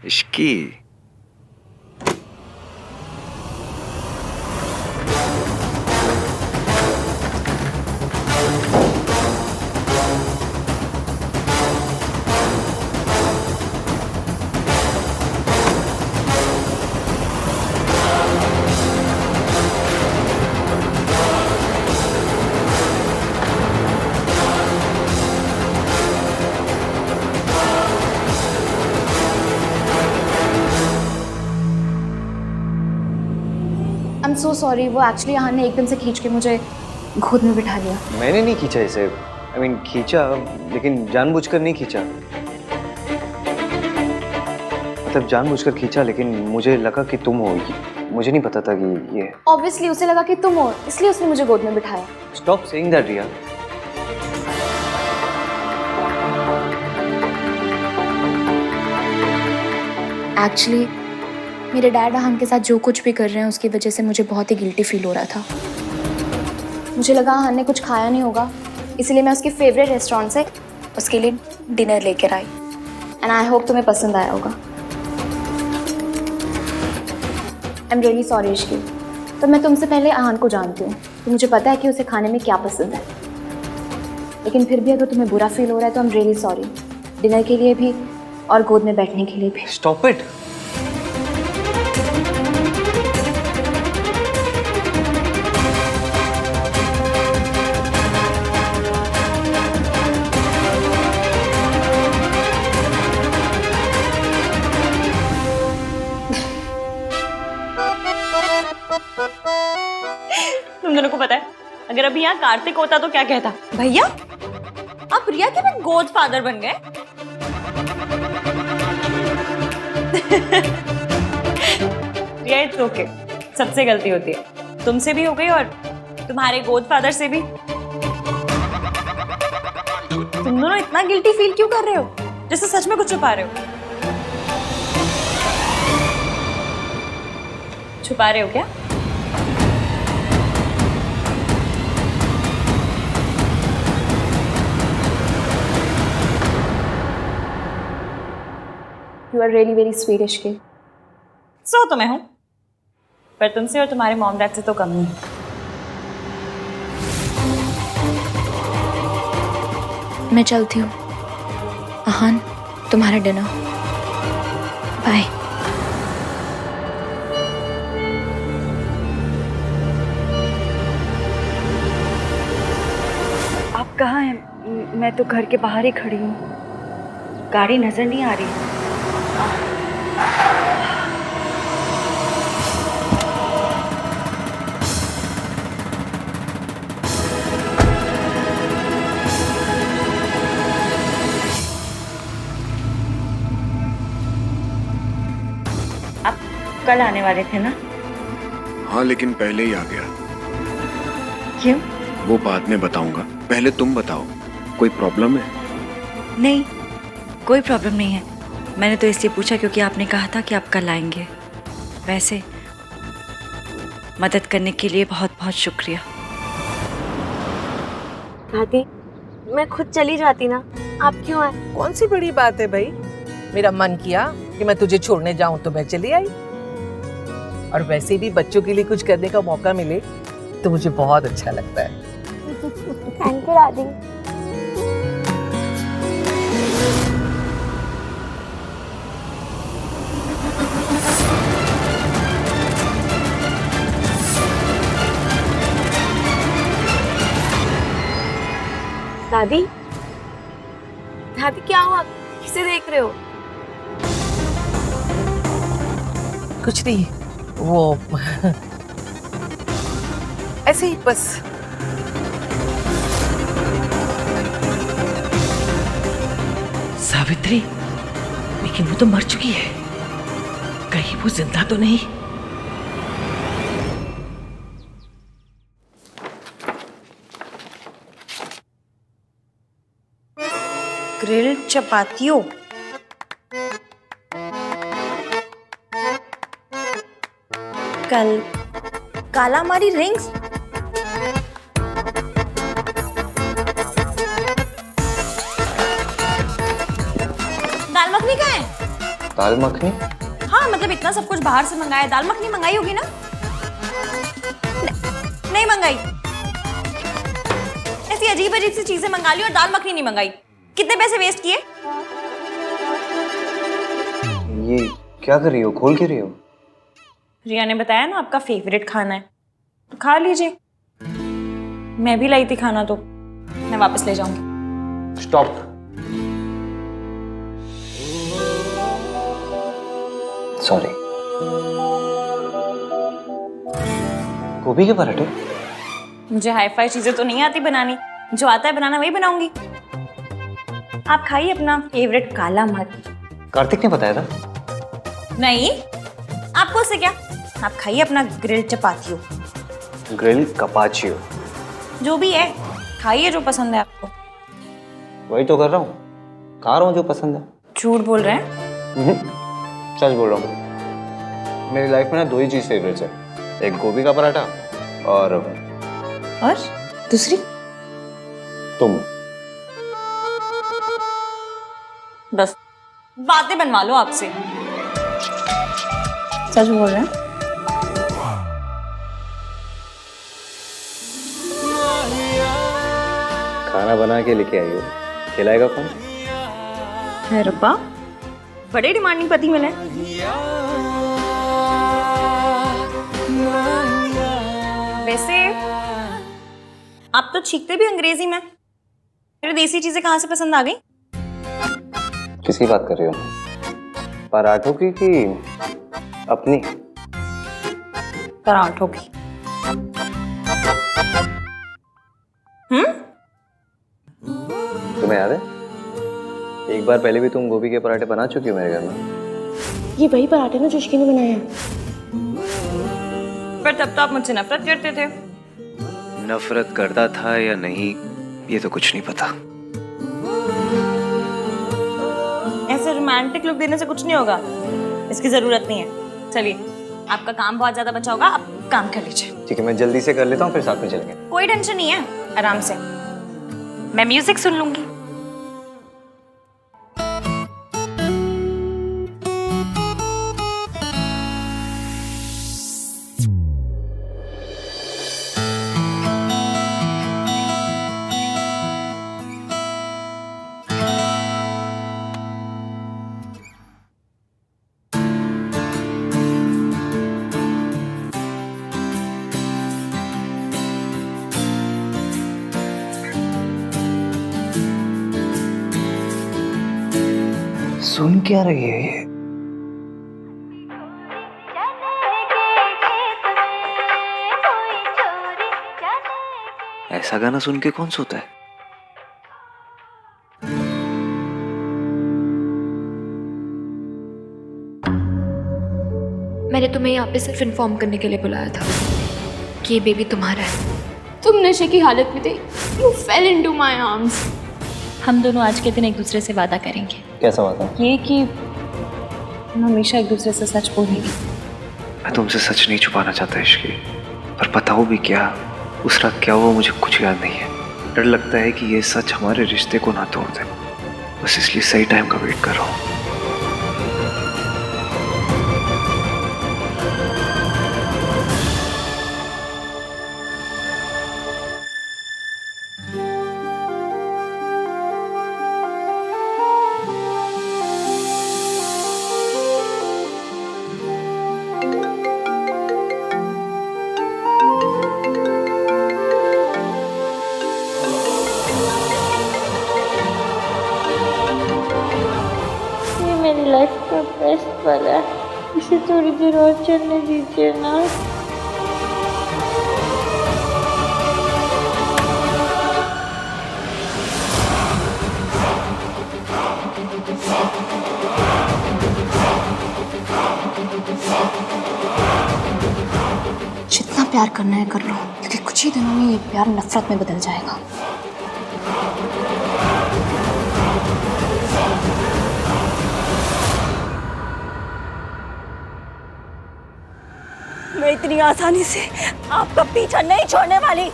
Ishki. I am so sorry. वो actually यहाँ ने एकदम से खींच के मुझे गोद में बिठा लिया। मैंने नहीं खींचा इसे। खींचा, लेकिन जानबूझकर नहीं खींचा। मतलब जानबूझकर खींचा, लेकिन मुझे लगा कि तुम हो। मुझे नहीं पता था कि ये। ऑब्वियसली उसे लगा कि तुम हो, इसलिए उसने मुझे गोद में बिठाया। Stop saying that Riya. Actually मेरे डैड अहान के साथ जो कुछ भी कर रहे हैं उसकी वजह से मुझे बहुत ही गिल्टी फील हो रहा था। मुझे लगा अहान ने कुछ खाया नहीं होगा, इसलिए मैं उसके फेवरेट रेस्टोरेंट से उसके लिए डिनर लेकर आई। एंड आई होप तुम्हें पसंद आया होगा। I am really sorry Ishki. तो मैं तुमसे पहले अहान को जानती हूँ, तो मुझे पता है कि उसे खाने में क्या पसंद है। लेकिन फिर भी अगर तुम्हें बुरा फील हो रहा है तो I am really sorry. Dinner के लिए भी और गोद में बैठने के लिए भी। Stop it. तुम दोनों को पता है, अगर अभी यहाँ कार्तिक होता तो क्या कहता? भैया आप रिया के भी गोद फादर बन गए। रिया इट्स ओके, सबसे गलती होती है। तुमसे भी हो गई और तुम्हारे गोद फादर से भी। तुम दोनों इतना गिल्टी फील क्यों कर रहे हो, जैसे सच में कुछ छुपा रहे हो? छुपा रहे हो क्या? You are really very sweet Ishqi. So तो मैं हूं, पर तुमसे और तुम्हारे मॉम डैड से तो कम नहीं। मैं चलती हूँ। अहान, तुम्हारा डिनर। बाय। आप कहाँ हैं? मैं तो घर के बाहर ही खड़ी हूँ, गाड़ी नजर नहीं आ रही। आप कल आने वाले थे ना? हाँ, लेकिन पहले ही आ गया। क्यों? वो बाद में बताऊंगा, पहले तुम बताओ, कोई प्रॉब्लम है? नहीं, कोई प्रॉब्लम नहीं है। मैंने तो इसलिए पूछा क्योंकि आपने कहा था कि आप कल आएंगे। वैसे मदद करने के लिए बहुत बहुत शुक्रिया। दादी, मैं खुद चली जाती ना, आप क्यों आए? कौन सी बड़ी बात है भाई, मेरा मन किया कि मैं तुझे छोड़ने जाऊं तो मैं चली आई। और वैसे भी बच्चों के लिए कुछ करने का मौका मिले तो मुझे बहुत अच्छा लगता है। थैंक यू दादी। दादी, दादी क्या हुआ? किसे देख रहे हो? कुछ नहीं, वो ऐसे ही बस। सावित्री, लेकिन वो तो मर चुकी है, कहीं वो जिंदा तो नहीं? ग्रिल्ड चपातियों। कल कालामारी रिंग्स। दाल मखनी कहाँ है? दाल मखनी? हाँ मतलब इतना सब कुछ बाहर से मंगाया, दाल मखनी मंगाई होगी ना? नहीं मंगाई। ऐसी अजीब अजीब सी चीजें मंगा ली और दाल मखनी नहीं मंगाई। कितने पैसे वेस्ट किए? ये क्या कर रही हो, खोल के रही हो? रिया ने बताया ना आपका फेवरेट खाना है, तो खा लीजिए। मैं भी लाई थी खाना, तो मैं वापस ले जाऊंगी। स्टॉप। सॉरी। गोभी के पराठे? मुझे हाई फाई चीजें तो नहीं आती बनानी, जो आता है बनाना वही बनाऊंगी। आप खाइए अपना फेवरेट काला मर्च। कार्तिक ने बताया था। नहीं, आपको उससे क्या? आप खाइए अपना ग्रिल चपातियो, ग्रिल कपाचियो। जो भी है खाइए, जो पसंद है आपको। वही तो कर रहा हूँ, खा रहा हूँ जो पसंद है। झूठ बोल रहे हैं? सच बोल रहा हूँ। मेरी लाइफ में ना 2 ही चीज फेवरेट्स है, एक गोभी का पराठा और दूसरी? तुम। बस बातें बनवा लो आपसे। सच बोल रहे हैं? खाना बना के लेके आई हो, खिलाएगा कौन? है रब्बा, बड़े डिमांडिंग पति मिले। वैसे आप तो छींकते भी अंग्रेजी में, फिर देसी चीजें कहाँ से पसंद आ गई? किसकी बात कर रही हो? पराठों की कि अपनी? पराठों की। तुम्हें याद है एक बार पहले भी तुम गोभी के पराठे बना चुकी हो मेरे घर में? ये वही पराठे ना जो इश्की ने बनाए हैं। पर तब तो आप मुझसे नफरत करते थे। नफरत करता था या नहीं ये तो कुछ नहीं पता। ऐसे रोमांटिक लुक देने से कुछ नहीं होगा, इसकी जरूरत नहीं है। चलिए, आपका काम बहुत ज्यादा बचा होगा, आप काम कर लीजिए। ठीक है, मैं जल्दी से कर लेता हूँ, फिर साथ में चलेंगे। कोई टेंशन नहीं है, आराम से। मैं म्यूजिक सुन लूंगी। सुन क्या रही है ये? ऐसा गाना सुन के कौन सोता है? मैंने तुम्हें यहाँ पे सिर्फ इन्फॉर्म करने के लिए बुलाया था कि ये बेबी तुम्हारा है। तुम नशे की हालत में थे, you fail into my arms. हम दोनों आज के दिन एक दूसरे से वादा करेंगे। कैसा बात है? ये कि हम हमेशा एक दूसरे से सच बोलेंगे। मैं तुमसे सच नहीं छुपाना चाहता इश्की, पर बताओ भी क्या, उस रात क्या हुआ मुझे कुछ याद नहीं है। डर लगता है कि ये सच हमारे रिश्ते को ना तोड़ दे, बस इसलिए सही टाइम का वेट कर रहा हूँ। मेरी लाइफ का बेस्ट पल है, इसे थोड़ी देर और चलने दीजिए ना। जितना प्यार करना है कर लो, क्योंकि कुछ ही दिनों में ये प्यार नफरत में बदल जाएगा। मैं इतनी आसानी से आपका पीछा नहीं छोड़ने वाली।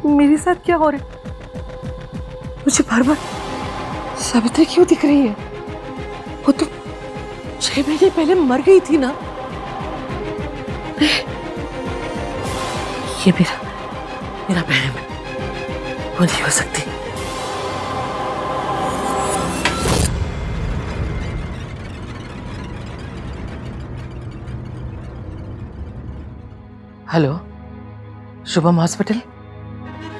मेरे साथ क्या हो रहा है? मुझे बार बार सावित्री क्यों दिख रही है? वो तो 6 महीने पहले मर गई थी ना। ये मेरा बहन है, वो नहीं हो सकती। Hello, Shubham hospital.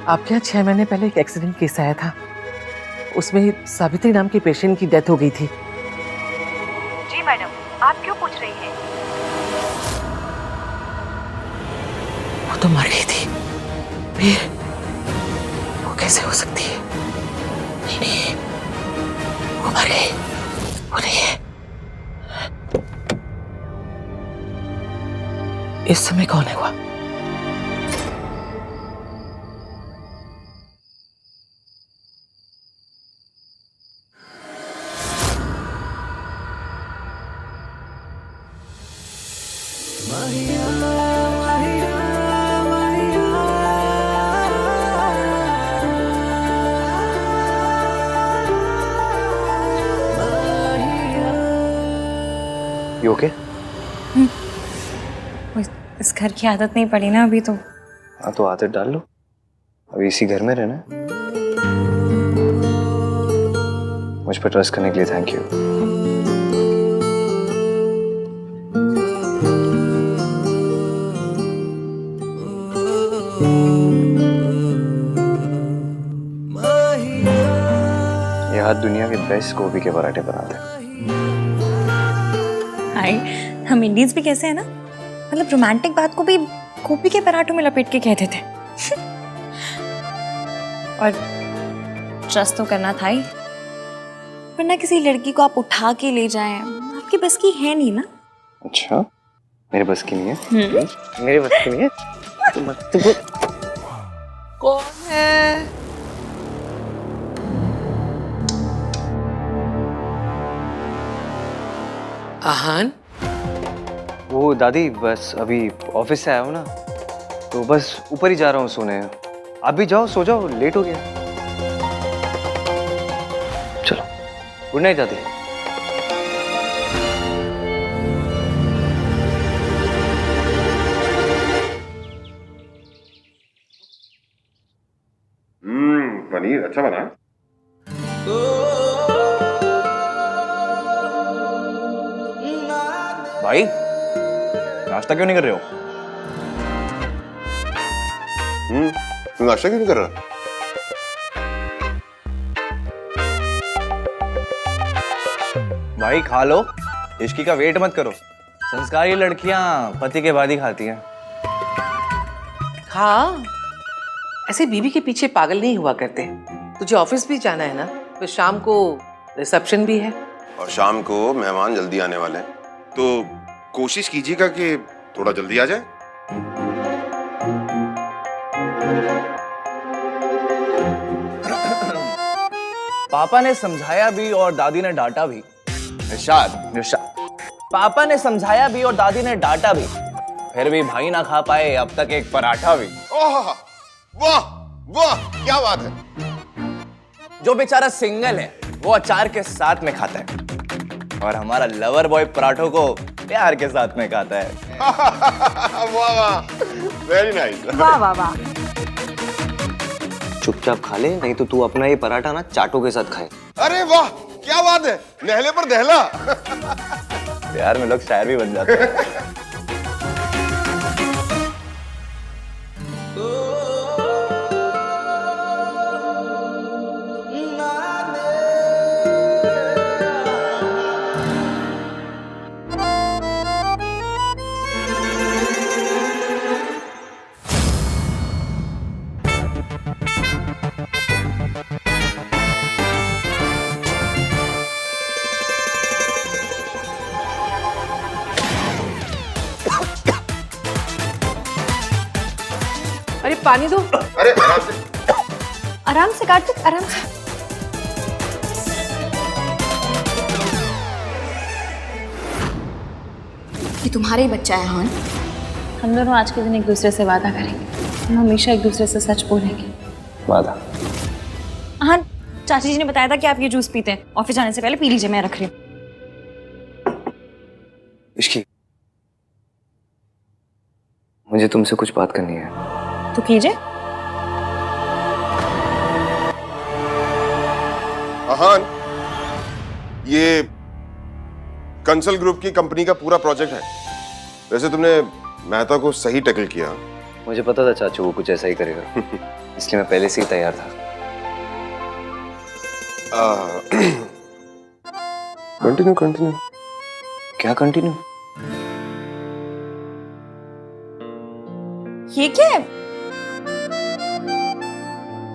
आपके यहाँ 6 महीने पहले एक एक्सीडेंट केस आया था, उसमें सावित्री नाम के पेशेंट की डेथ हो गई थी। जी मैडम, आप क्यों पूछ रही हैं? वो तो मर गई थी, फिर वो कैसे हो सकती है? नहीं, वो मर गई, वो नहीं है। इस समय कौन है वो? You okay? इस घर की आदत नहीं पड़ी ना अभी तो। हाँ तो आदत डाल लो, अभी इसी घर में रहना है। मुझ पर ट्रस्ट करने के लिए थैंक यू। ये हाथ दुनिया के बेस्ट गोभी के पराठे बनाते हैं। हाय, हम इंडियंस भी कैसे है ना, मतलब रोमांटिक बात को भी गोभी के पराठों में लपेट के कहते थे। और ट्रस्ट तो करना था ही, वरना किसी लड़की को आप उठा के ले जाएं, आपकी बस की है नहीं ना। अच्छा, मेरे बस की नहीं है? मेरे बस की नहीं है? तो मत बोल। कौन है? आहान, वो दादी, बस अभी ऑफिस से आया हूँ ना, तो बस ऊपर ही जा रहा हूँ सोने। आप भी जाओ, सो जाओ, लेट हो गया। चलो, गुड नाइट दादी। पनीर अच्छा बना। भाई, नाश्ता क्यों नहीं कर रहे हो? तू नाश्ता क्यों नहीं कर रहा? भाई खा लो, इश्की का वेट मत करो। संस्कारी लड़कियां पति के बाद ही खाती हैं। हाँ, ऐसे बीवी के पीछे पागल नहीं हुआ करते। तुझे ऑफिस भी जाना है ना, तो शाम को रिसेप्शन भी है। और शाम को मेहमान जल्दी आने वाले हैं, तो कोशिश कीजिएगा कि थोड़ा जल्दी आ जाए। पापा ने समझाया भी और दादी ने डांटा भी। निशाद, पापा ने समझाया भी और दादी ने डांटा भी, फिर भी भाई ना खा पाए अब तक एक पराठा भी। ओह, वाह वाह, क्या बात है। जो बेचारा सिंगल है वो अचार के साथ में खाता है, और हमारा लवर बॉय पराठों को प्यार के साथ में खाता है। वाह वाह, वेरी नाइस। वाह वाह वाह। चुपचाप खा ले, नहीं तो तू अपना ये पराठा ना चाटों के साथ खाए। अरे वाह, क्या बात है, नहले पर दहला। प्यार में लोग शायर भी बन जाते हैं। अरे पानी दो। अरे आराम से कार्तिक, आराम से। ये तुम्हारा ही बच्चा है हान। हम दोनों आज के दिन एक दूसरे से वादा करेंगे, हम हमेशा एक दूसरे से सच बोलेंगे। वादा। हाँ, चाची जी ने बताया था कि आप ये जूस पीते हैं। ऑफिस जाने से पहले पी लीजिए, मैं रख रही हूँ। इश्की, मुझे तुमसे कुछ बात करनी है। तो कीजिए। आहान, ये कंसल ग्रुप की कंपनी का पूरा प्रोजेक्ट है। वैसे तुमने मेहता को सही टैकल किया। मुझे पता था चाचू वो कुछ ऐसा ही करेगा, इसलिए मैं पहले से ही तैयार था। Continue continue. क्या कंटिन्यू? ये क्या है?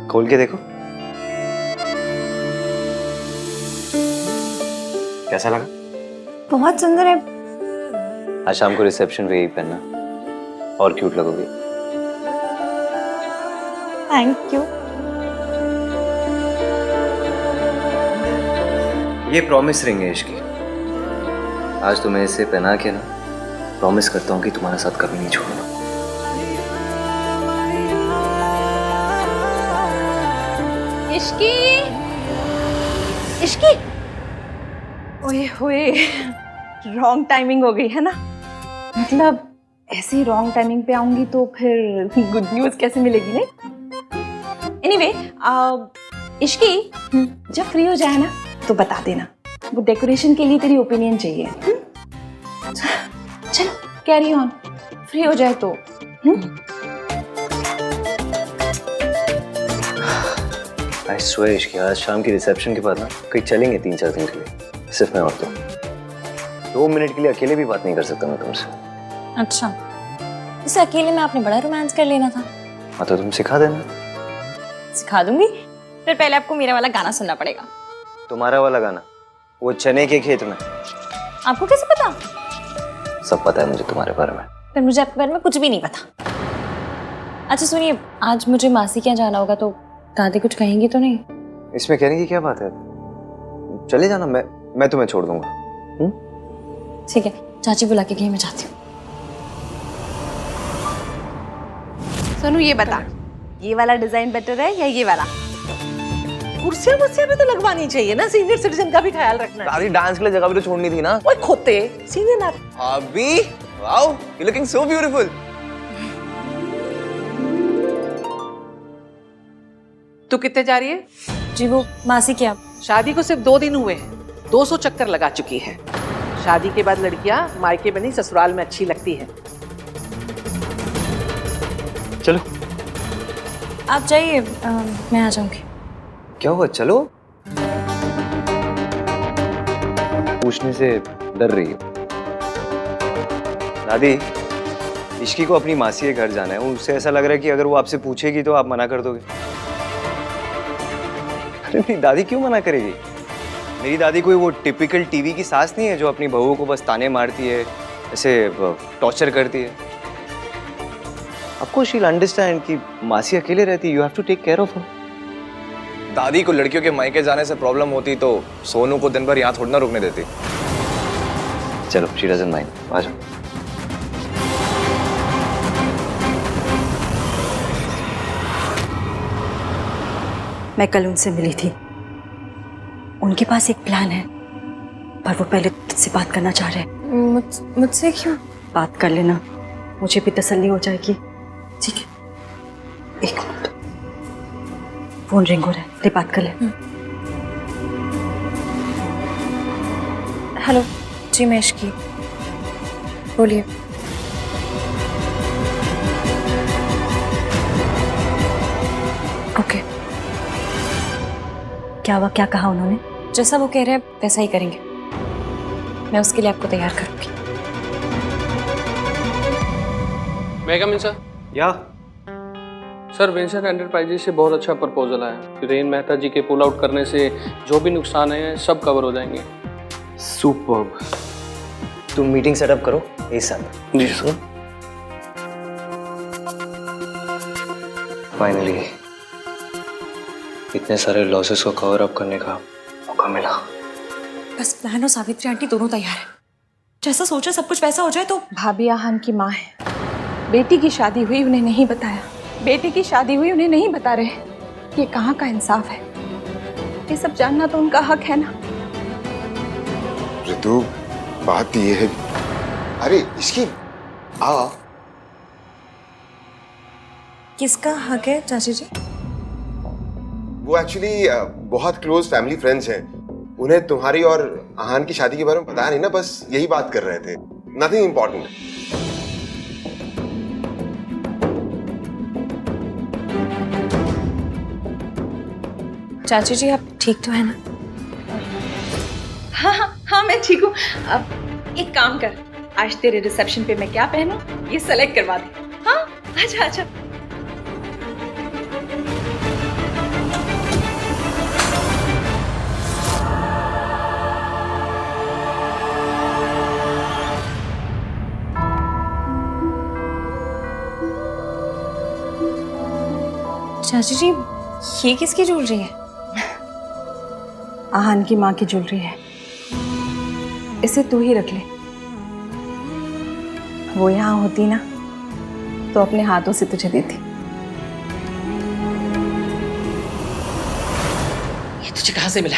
खोल के देखो, कैसा लगा? बहुत सुंदर है। आज शाम को रिसेप्शन पे यही पहनना, और क्यूट लगोगी। Thank you. ये प्रॉमिस रिंग है इश्की। आज तो मैं इसे पहना के ना प्रॉमिस करता हूँ कि तुम्हारा साथ कभी नहीं छोड़ूंगा। इश्की, इश्की, ओए होए, रॉन्ग टाइमिंग हो गई है ना। मतलब ऐसे ही रॉन्ग टाइमिंग पे आऊंगी तो फिर गुड न्यूज कैसे मिलेगी नहीं। एनीवे, इश्की, जब फ्री हो जाए ना तो बता देना। वो डेकोरेशन के लिए तेरी ओपिनियन चाहिए। चलो कैरी ऑन, फ्री हो जाए तो। आई स्वेयर इश्की, आज शाम की रिसेप्शन के बाद ना कहीं चलेंगे 3-4 दिन के लिए, सिर्फ मैं और तुम। 2 मिनट के लिए अकेले भी बात नहीं कर सकता मैं तुमसे। अच्छा, इसे अकेले में आपने बड़ा रोमांस कर लेना था। हाँ तो तुम सिखा देना। सिखा दूंगी, फिर पहले आपको मेरा वाला गाना सुनना पड़ेगा। तुम्हारा वाला गाना? वो चने के खेत में? आपको कैसे पता? सब पता है मुझे तुम्हारे बारे में। फिर मुझे आपके बारे में कुछ भी नहीं पता। अच्छा सुनिए, आज मुझे मासी के यहाँ जाना होगा तो दादी कुछ कहेंगी तो नहीं? इसमें कहने की क्या बात है, चले जाना, मैं तुम्हें छोड़ दूंगा। ठीक है, चाची बुला के गई, मैं जाती हूँ। सोनू ये बता, ये वाला डिजाइन बेटर है या ये वाला? कुर्सियां वुर्सियां भी तो लगवानी चाहिए ना, सीनियर सिटीजन का भी ख्याल रखना है। दादी डांस के लिए जगह भी तो छोड़नी थी ना। ओए खोते, सीनियर ना। अभी wow, you looking so beautiful. तू कितने जा रही है? जी वो मासी क्या? शादी को सिर्फ 2 दिन हुए हैं, 200 चक्कर लगा चुकी है। शादी के बाद लड़कियां मायके बनी ससुराल में अच्छी लगती है। चलो आप जाइए, मैं आ जाऊंगी। क्या हुआ, चलो। पूछने से डर रही है दादी। इश्की को अपनी मासी के घर जाना है, उससे ऐसा लग रहा है कि अगर वो आपसे पूछेगी तो आप मना कर दोगे। अरे मेरी दादी क्यों मना करेगी? मेरी दादी कोई वो टिपिकल टीवी की सास नहीं है जो अपनी बहू को बस ताने मारती है, ऐसे टॉर्चर करती है। आपको शील अंडरस्टैंड कि मासी अकेले रहती है, you have to take care of her. दादी को लड़कियों के मायके जाने से प्रॉब्लम होती तो सोनू को दिन भर यहाँ थोड़ा ना रुकने देती। चलो, शी डजंट माइंड, आ जाओ। मैं कल उनसे मिली थी, उनके पास एक प्लान है, पर वो पहले तुझसे बात करना चाह रहे हैं। मुझसे क्यों? बात कर लेना, मुझे भी तसल्ली हो जाएगी। ठीक है। एक मिनट, फोन रिंग हो रहा है, ले बात कर ले। हेलो जी, मैं इश्की, बोलिए। ओके। क्या हुआ, क्या कहा उन्होंने? जैसा वो कह रहे हैं वैसा ही करेंगे। मैं उसके लिए आपको तैयार करूंगी। मैं कम इन सर? या सर, वेंचर एंटरप्राइजेज से बहुत अच्छा प्रपोजल आया। वीरेन मेहता जी के पुल आउट करने से जो भी नुकसान है सब कवर हो जाएंगे। सुपर्ब। तुम मीटिंग सेटअप करो इस साथ। जी सर। फाइनली इतने सारे लॉसेस को कवर अप करने का मौका मिला। बस प्लान और सावित्री आंटी दोनों तैयार है। जैसा सोचा सब कुछ वैसा हो जाए तो। भाभी आहान की माँ है, बेटी की शादी हुई उन्हें नहीं बताया, बेटी की शादी हुई उन्हें नहीं बता रहे। ये कहाँ का इंसाफ है? ये सब जानना तो उनका हक है ना। ऋतु, बात ये है, अरे इसकी आ किसका हक है चाची जी? वो एक्चुअली बहुत क्लोज फैमिली फ्रेंड्स हैं। उन्हें तुम्हारी और आहान की शादी के बारे में पता नहीं ना, बस यही बात कर रहे थे, नथिंग इम्पोर्टेंट। चाची जी आप ठीक तो है ना? हाँ मैं ठीक हूँ। अब एक काम कर, आज तेरे रिसेप्शन पे मैं क्या पहनूं ये सेलेक्ट करवा दे। हाँ आजा आजा। चाची जी ये किसकी ज्वेलरी है? आहान की माँ की ज्वेलरी है, इसे तू ही रख ले। वो यहाँ होती ना तो अपने हाथों से तुझे देती। ये तुझे कहाँ से मिला?